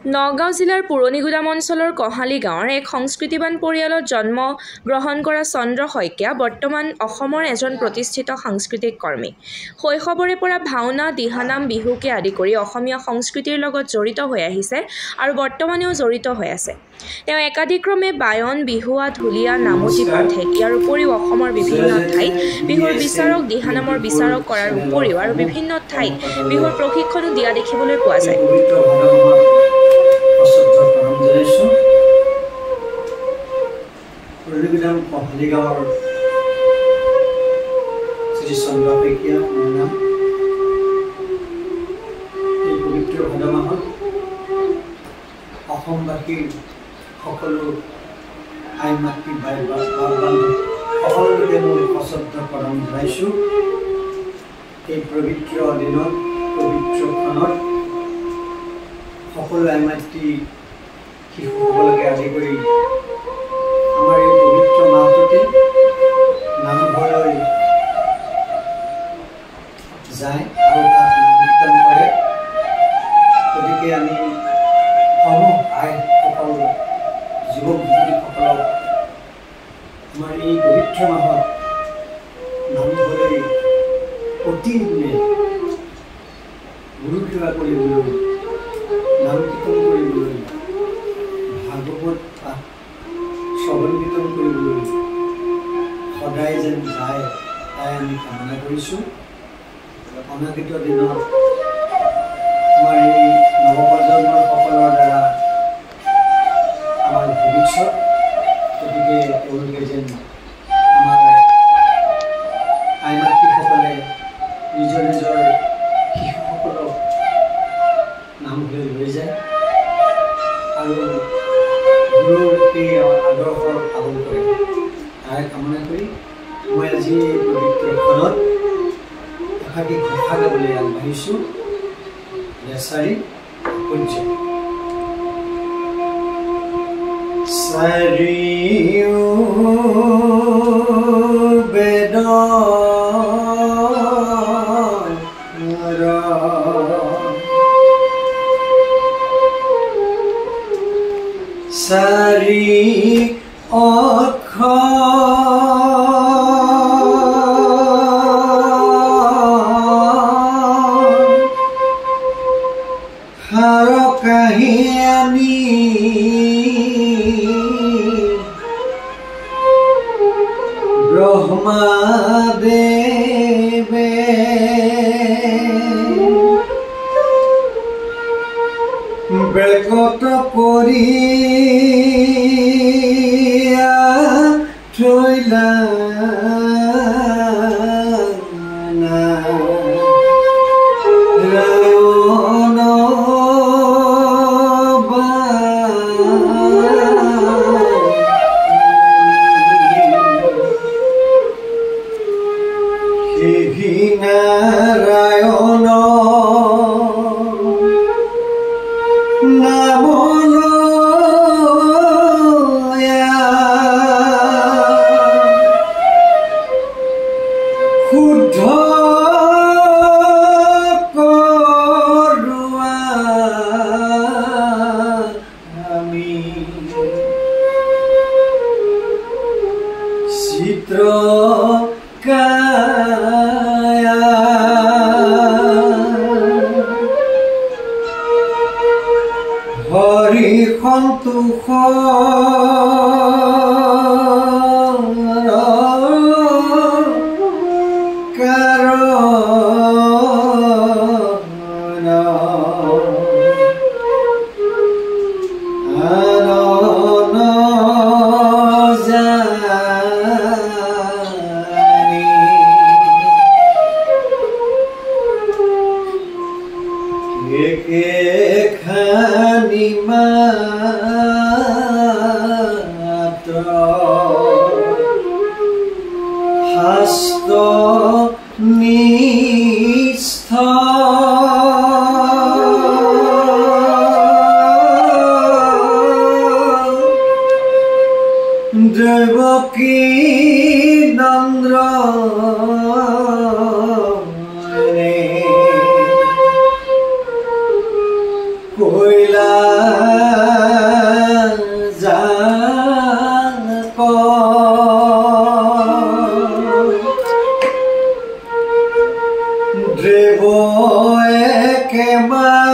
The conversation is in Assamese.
নগাঁও জিলাৰ পুৰণিগুদাম অঞ্চলৰ কহালি গাঁৱৰ এক সংস্কৃতিবান পৰিয়ালত জন্ম গ্ৰহণ কৰা চন্দ্ৰ শইকীয়া বৰ্তমান অসমৰ এজন প্ৰতিষ্ঠিত সাংস্কৃতিক কৰ্মী। শৈশৱৰে পৰা ভাওনা, দিহানাম, বিহুকে আদি কৰি অসমীয়া সংস্কৃতিৰ লগত জড়িত হৈ আহিছে আৰু বৰ্তমানেও জড়িত হৈ আছে। তেওঁ একাধিক্ৰমে বায়ন, বিহুৱা, ঢুলীয়া, নামতি পাঠে। ইয়াৰ উপৰিও অসমৰ বিভিন্ন ঠাইত বিহুৰ বিচাৰক, দিহানামৰ বিচাৰক কৰাৰ উপৰিও আৰু বিভিন্ন ঠাইত বিহুৰ প্ৰশিক্ষণো দিয়া দেখিবলৈ পোৱা যায়। পুৰণিগুদাম কহালি গাঁৱৰ শ্ৰী চন্দ্ৰ শইকীয়া মোৰ নাম। এই পবিত্ৰ ভাদ মাহত অসমবাসীৰ সকলো আই মাতৃ বাই সকলোকে মই সশ্ৰদ্ধ প্ৰণাম জনাইছোঁ। এই পবিত্ৰ দিনত, পবিত্ৰ ক্ষণত সকলো আই মাতৃ শিশুসকলকে আদি কৰি আমাৰ এই পবিত্ৰ মাহটোতে নামঘৰলৈ যায় আৰু তাত কীৰ্তন কৰে। গতিকে আমি সমূহ আইসকল, যুৱক যুৱতীসকলক আমাৰ এই পবিত্ৰ মাহত নামঘৰলৈ অতি গুণে গুৰু সেৱা কৰিবলৈ, নাম কীৰ্তন কৰিবলৈ, ভাগৱত পাঠ শ্ৰৱণ কীৰ্তন কৰিবলৈ সদায় যেন যায় তাই আমি কামনা কৰিছোঁ। অনাগত দিনত আমাৰ এই নৱপ্ৰজন্মৰ সকলৰ দ্বাৰা আমাৰ ভৱিষ্যত, গতিকে তেওঁলোকে যেন আমাৰ আই মাতৃসকলে নিজৰ নিজৰ শিশুসকলক নামঘৰলৈ লৈ যায় আৰু গুৰুৰ এই আদৰ্শৰ পালন কৰে। তাৰে কামনা কৰি মই আজি পবিত্ৰ ক্ষণত এষাটি ঘোষা গাবলৈ আগবাঢ়িছোঁ। চাৰি পূজ্য চাৰিও বেদ চাৰি অক্ষৰ কাহি আমি ব্ৰহ্মাদেৱে বেকত পৰি থৈলা নাৰায়ণ নামলয়া শুদ্ধ কৰোৱা আমি চিত্ৰ হৰি সন্তোষ কাৰন আনন জানি একে খানি মাত্ৰ শাস্ত্ৰ নিষ্ঠ দেৱকী নন্দ্ৰ হইলা জানক দেৱ একেবাৰে